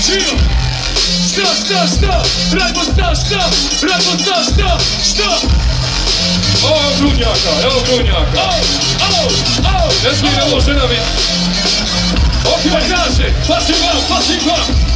Chill. Šta? Radimo šta? Evo grunjaka. Ne smije ovo žena mi. Pa kaže, pazi vam.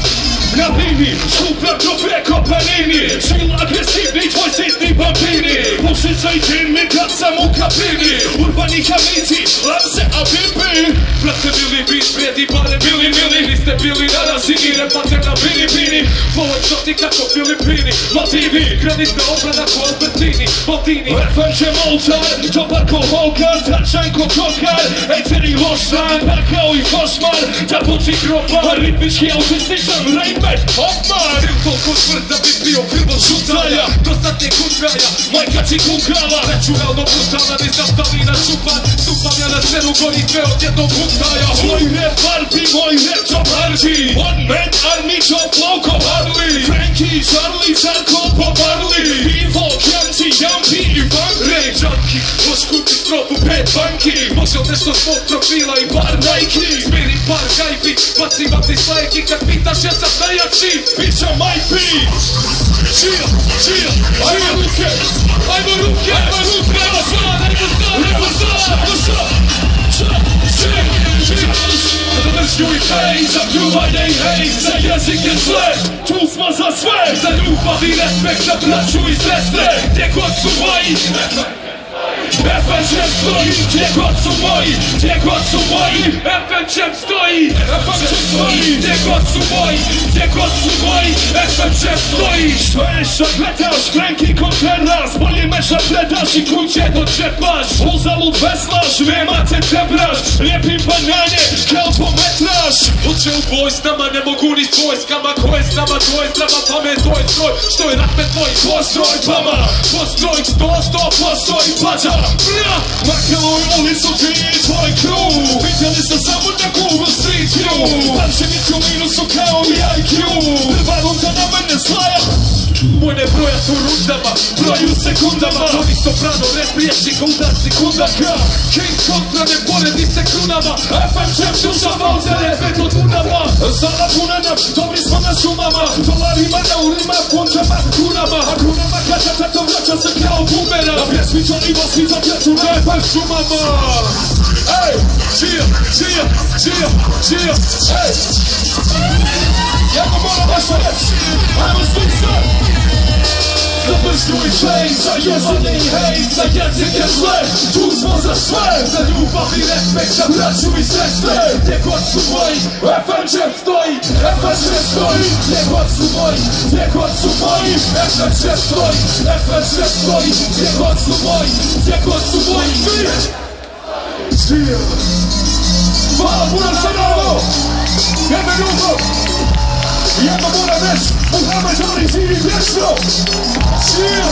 Na liniji, suprotno preko panini. Sila agresivni, tvoj sitni bambini. Pušica i džin mi kad sam u kabini. Urbani kamici, lapse a bibi. Brate bili bit, prijedi bare mili. Vi ste bili na razini, repate na bini. Povoj šoti kako Filipini. Motivi, granitna obrana ko Albertini. Botini, FNČ Moltar, dobar ko Holgar. Tačan ko Kokar, eteri lošan. Pa kao i košmar, da buci grobar. Ritmički autističan Rainback Hoffman. Stil toliko tvrd da bi bio krvo šutalja. Dostatni kutraja, majka ti kukala. Naturalno brutalan iz naftalina čupan. Stupam ja na scenu, gori sve od jednog puntaja. Moj rap Barbie, moj rap Tom Hardy. One man army, John Flow ko Harley. Frankie, Charlie, Zarko, Bob Marley. Ivo, Kjanci, Jampi i Van Ray. Junkie, poskupi stropu, pet banki. Može nešto svog profila i bar Nike. Smiri par gajbi, bacim vam ti slajki. Kad pitaš ja sam najjači, bića might be. Chill, ajmo ruke. Zamrzju i hej, zapljuvanje i hej, za jezik je sve, tu smo za sve. Za ljubav i respekt, za braću i sestre, gdje god su moji. FNČ stoji, gdje god su moji. FNČ stoji, gdje god su moji. FNČ stoji. Što je što gledaš, Frankie Contreras. Bolje meša predaš i kuće dočepaš. Uzalud veslaš, nema te tebraš. Lijepim bananje, kao pometraš. Uče u boj s nama, ne mogu ni s vojskama. Ko je s nama, to je zdrava pamet, to je stroj. Što je rat med tvoj postroj, pama. Postroj 100% i pađa. Makalo je ulicu ti i tvoj crew. Vidjeli ste samo na Google Street View. Pančević u minusu kao i IQ. Prva runda na mene slaja. Moj ne broja tu rundama, broju sekundama. Oni soprano, rap riječnik, udarci kundaka. King kontra ne poredi se krunama. FNČ dušava u zerebe do Dunava. Zala puna nam, dobri smo na šumama. Dolarima, eurima, funtama, kunama. A kunama kada to vraća se kao bumera. Na pjesmi Johnny Boss pita pjecu repa šumama. Ej, chill, ej. Jedno moram nešto reći, ajmo svi se. Zamrzju i hej, za jezik i hej, za jezik je zle. Tu smo za sve, za ljubav i respekt, za braću i sestre. Gdje god su moji, FNČ stoji, gdje god su moji. FNČ stoji, gdje god su moji. Chill. Hvala puno za ovo, jedna ljubav. Jedno moram reći, Muhammed Ali živi vječno. Chill.